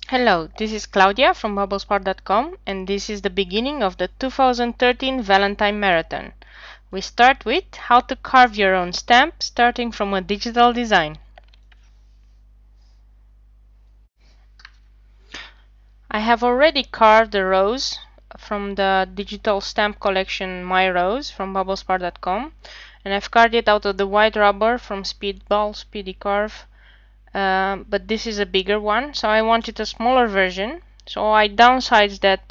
Hello, this is Claudia from bubblespot.com, and this is the beginning of the 2013 Valentine Marathon. We start with how to carve your own stamp starting from a digital design. I have already carved the rose from the digital stamp collection My Rose from bubblespot.com, and I've carved it out of the white rubber from Speedballs, Speedy carve. But this is a bigger one, so I wanted a smaller version. So I downsized that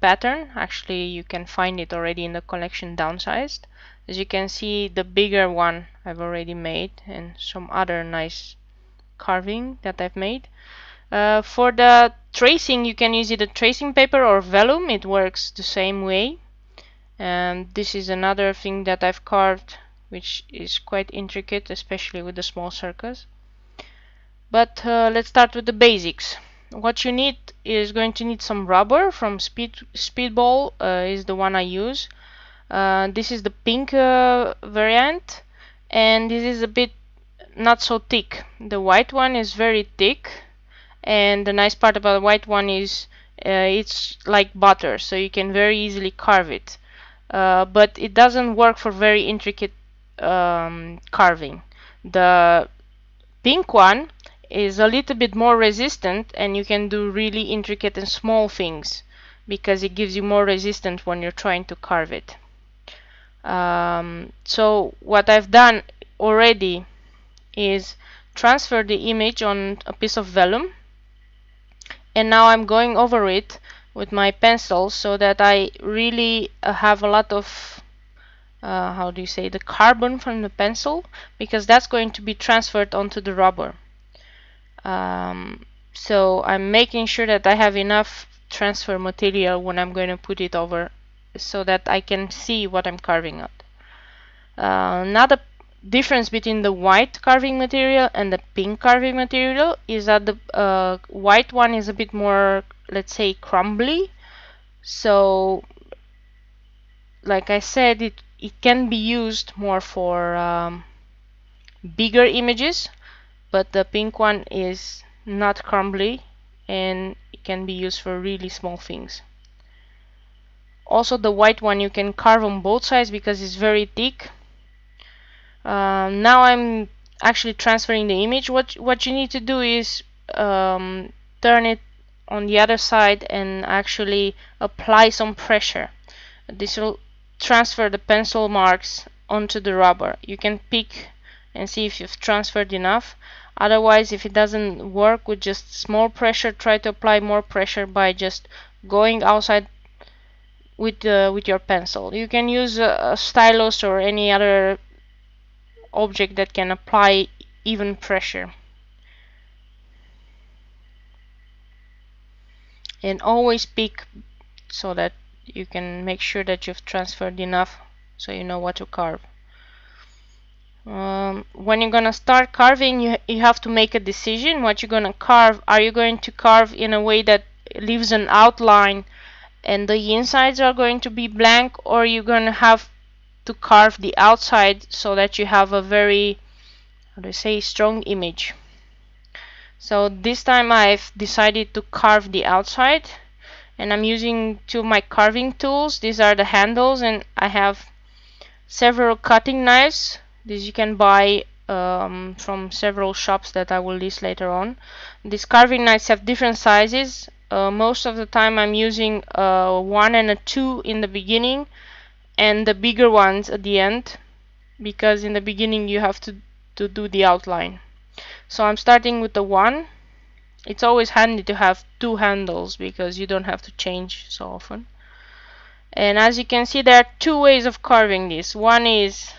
pattern. Actually, you can find it already in the collection downsized. As you can see, the bigger one I've already made, and some other nice carving that I've made. For the tracing, you can use either tracing paper or vellum. It works the same way. And this is another thing that I've carved, which is quite intricate, especially with the small circles. But let's start with the basics. What you need is going to need some rubber from Speedball is the one I use. This is the pink variant, and this is a bit not so thick. The white one is very thick, and the nice part about the white one is it's like butter, so you can very easily carve it. But it doesn't work for very intricate carving. The pink one is a little bit more resistant, and you can do really intricate and small things because it gives you more resistance when you're trying to carve it. So what I've done already is transfer the image on a piece of vellum, and now I'm going over it with my pencil so that I really have a lot of how do you say, the carbon from the pencil, because that's going to be transferred onto the rubber. So I'm making sure that I have enough transfer material when I'm going to put it over so that I can see what I'm carving out. Another difference between the white carving material and the pink carving material is that the white one is a bit more, let's say, crumbly. So like I said, it can be used more for bigger images, but the pink one is not crumbly and it can be used for really small things. Also, the white one you can carve on both sides because it's very thick. Now I'm actually transferring the image. What you need to do is turn it on the other side and actually apply some pressure. This will transfer the pencil marks onto the rubber. You can pick and see if you've transferred enough. Otherwise, if it doesn't work with just small pressure, try to apply more pressure by just going outside with your pencil. You can use a stylus or any other object that can apply even pressure. And always pick so that you can make sure that you've transferred enough so you know what to carve. When you're gonna start carving, you have to make a decision what you're gonna carve. Are you going to carve in a way that leaves an outline and the insides are going to be blank, or you're gonna have to carve the outside so that you have a very, how do I say, strong image. So this time I've decided to carve the outside, and I'm using two of my carving tools. These are the handles, and I have several cutting knives. These you can buy from several shops that I will list later on. These carving knives have different sizes. Most of the time I'm using a 1 and a 2 in the beginning and the bigger ones at the end, because in the beginning you have to do the outline. So I'm starting with the 1. It's always handy to have 2 handles because you don't have to change so often. And as you can see, there are 2 ways of carving this. One is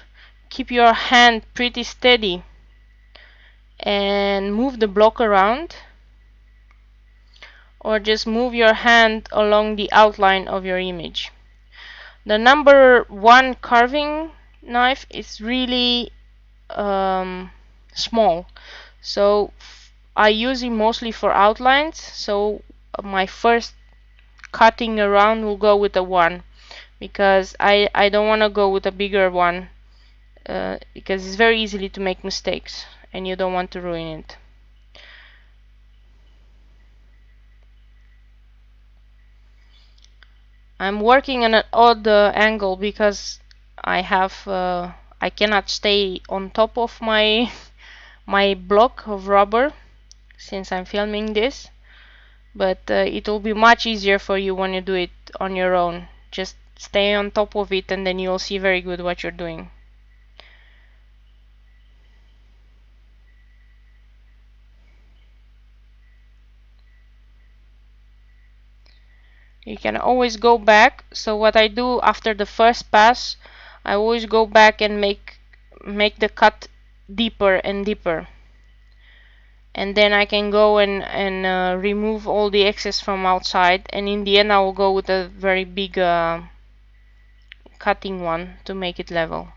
keep your hand pretty steady and move the block around, or just move your hand along the outline of your image. The number 1 carving knife is really small, so I use it mostly for outlines. So my first cutting around will go with the 1, because I don't want to go with a bigger one because it's very easily to make mistakes and you don't want to ruin it. I'm working on an odd angle because I cannot stay on top of my block of rubber since I'm filming this, but it will be much easier for you when you do it on your own. Just stay on top of it and then you'll see very good what you're doing. You can always go back. So what I do after the first pass, I always go back and make the cut deeper and deeper, and then I can go and remove all the excess from outside, and in the end I will go with a very big cutting one to make it level.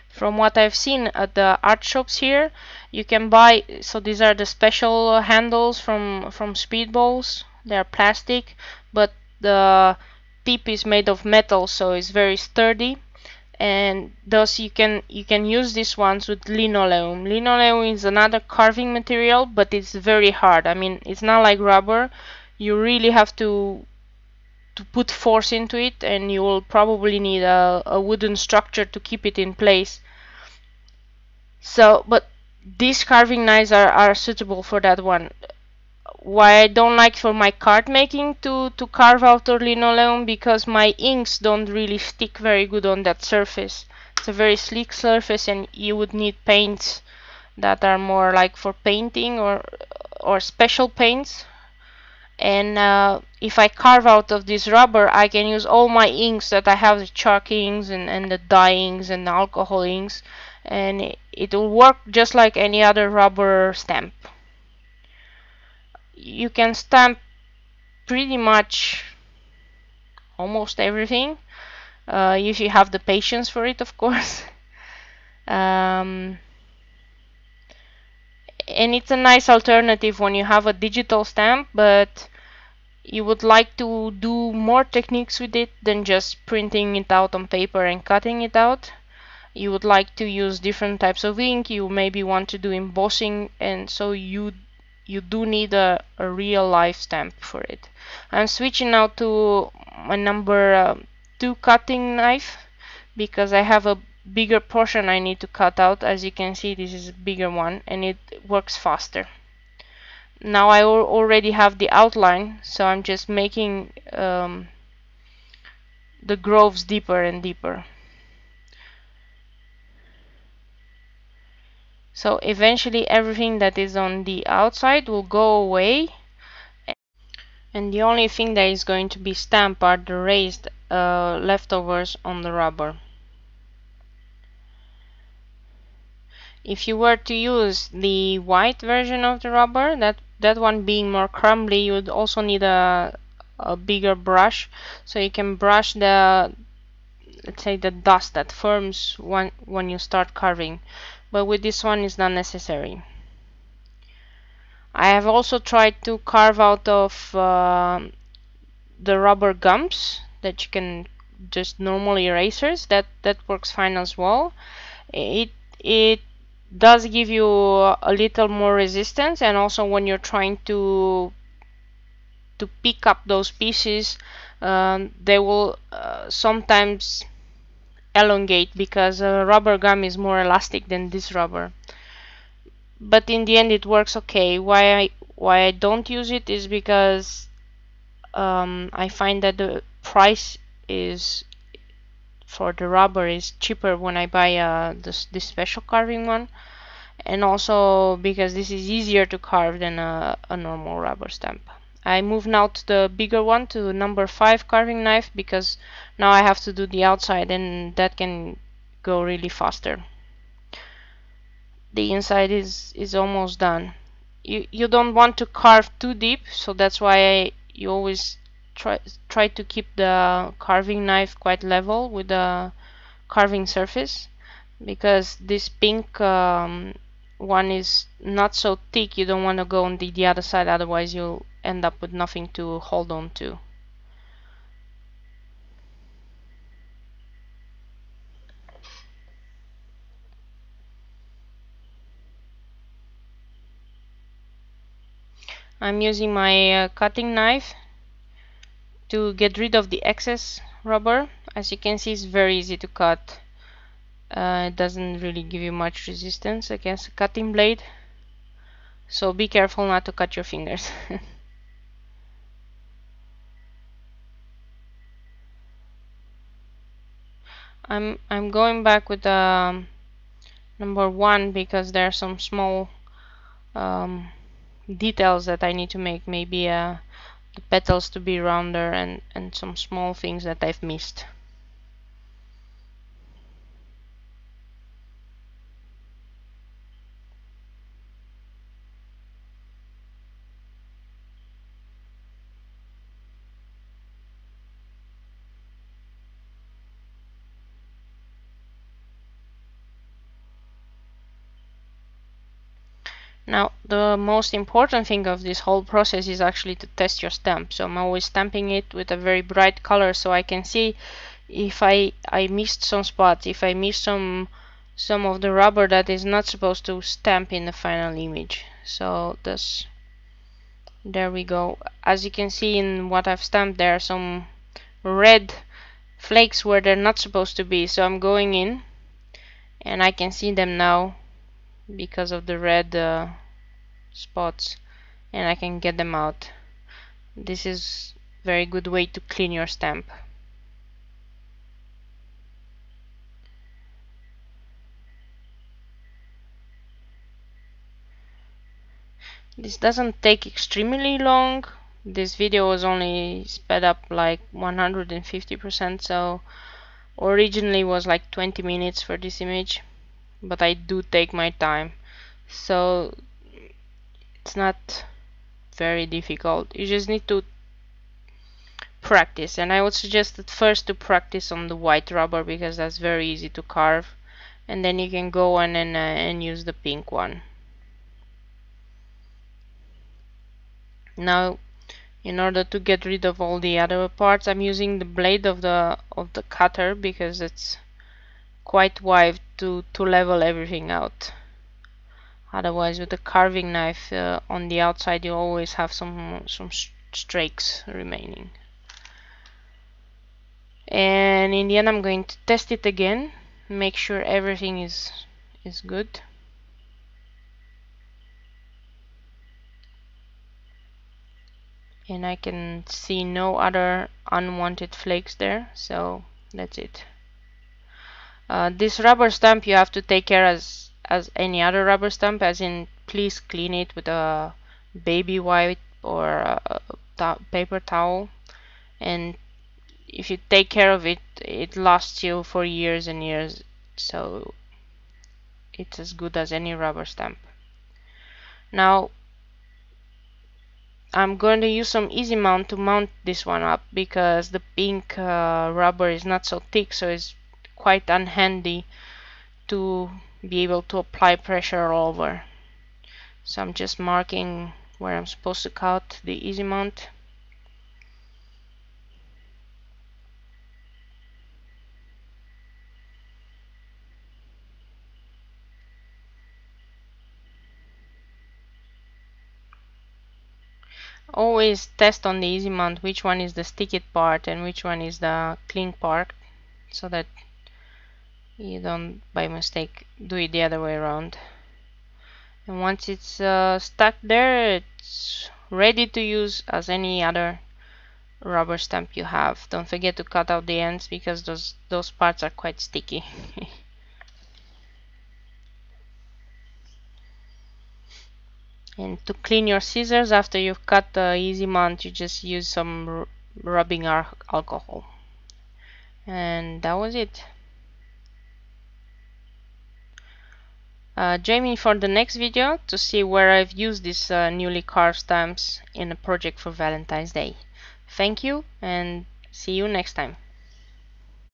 From what I've seen at the art shops here, you can buy, so these are the special handles from Speedballs. They are plastic, but the tip is made of metal, so it's very sturdy, and thus you can use these ones with linoleum. Linoleum is another carving material, but it's very hard. I mean, it's not like rubber. You really have to put force into it, and you will probably need a wooden structure to keep it in place. So, but these carving knives are suitable for that one. Why I don't like for my card making to carve out or linoleum, because my inks don't really stick very good on that surface. It's a very sleek surface, and you would need paints that are more like for painting or special paints. And if I carve out of this rubber, I can use all my inks that I have, the chalk inks and the dye inks and the alcohol inks, and it will work just like any other rubber stamp. You can stamp pretty much almost everything, if you have the patience for it, of course. And it's a nice alternative when you have a digital stamp, but you would like to do more techniques with it than just printing it out on paper and cutting it out. You would like to use different types of ink, you maybe want to do embossing, and so you do need a real life stamp for it. I'm switching now to my number 2 cutting knife because I have a bigger portion I need to cut out. As you can see, this is a bigger one and it works faster. Now I already have the outline, so I'm just making the grooves deeper and deeper. So eventually everything that is on the outside will go away, and the only thing that is going to be stamped are the raised leftovers on the rubber. If you were to use the white version of the rubber, that one being more crumbly, you would also need a bigger brush, so you can brush the, let's say, the dust that forms when you start carving, but with this one it's not necessary. I have also tried to carve out of the rubber gums that you can just normal erasers. That works fine as well. It does give you a little more resistance, and also when you're trying to pick up those pieces, they will sometimes elongate because rubber gum is more elastic than this rubber. But in the end it works okay. Why I don't use it is because I find that the price is for the rubber is cheaper when I buy this special carving one, and also because this is easier to carve than a normal rubber stamp. I move now to the bigger one, to number 5 carving knife, because now I have to do the outside and that can go really faster. The inside is almost done. You don't want to carve too deep, so that's why you always try to keep the carving knife quite level with the carving surface, because this pink one is not so thick. You don't want to go on the other side, otherwise you'll end up with nothing to hold on to. I'm using my cutting knife to get rid of the excess rubber. As you can see, it's very easy to cut. It doesn't really give you much resistance against a cutting blade, so be careful not to cut your fingers. I'm going back with number 1 because there are some small um, details that I need to make. Maybe the petals to be rounder and some small things that I've missed. Now, the most important thing of this whole process is actually to test your stamp. So I'm always stamping it with a very bright color so I can see if I missed some spots, if I missed some of the rubber that is not supposed to stamp in the final image. So there we go. As you can see in what I've stamped, there are some red flakes where they're not supposed to be. So I'm going in and I can see them now because of the red spots, and I can get them out. This is a very good way to clean your stamp. This doesn't take extremely long. This video was only sped up like 150%, so originally was like 20 minutes for this image, but I do take my time, so it's not very difficult. You just need to practice, and I would suggest at first to practice on the white rubber because that's very easy to carve, and then you can go on and use the pink one. Now, in order to get rid of all the other parts, I'm using the blade of the cutter because it's quite wide to level everything out. Otherwise, with the carving knife on the outside, you always have some streaks remaining. And in the end, I'm going to test it again, make sure everything is good. And I can see no other unwanted flakes there, so that's it. This rubber stamp you have to take care as any other rubber stamp, as in please clean it with a baby wipe or a paper towel, and if you take care of it, it lasts you for years and years, so it's as good as any rubber stamp. Now I'm going to use some easy mount to mount this one up because the pink rubber is not so thick, so it's quite unhandy to be able to apply pressure all over. So I'm just marking where I'm supposed to cut the easy mount. Always test on the easy mount which one is the sticky part and which one is the clean part, so that you don't by mistake do it the other way around. And once it's stuck there, it's ready to use as any other rubber stamp you have. Don't forget to cut out the ends because those parts are quite sticky. And to clean your scissors after you've cut the easy mount, you just use some rubbing alcohol. And that was it. Join me for the next video to see where I've used these newly carved stamps in a project for Valentine's Day. Thank you and see you next time.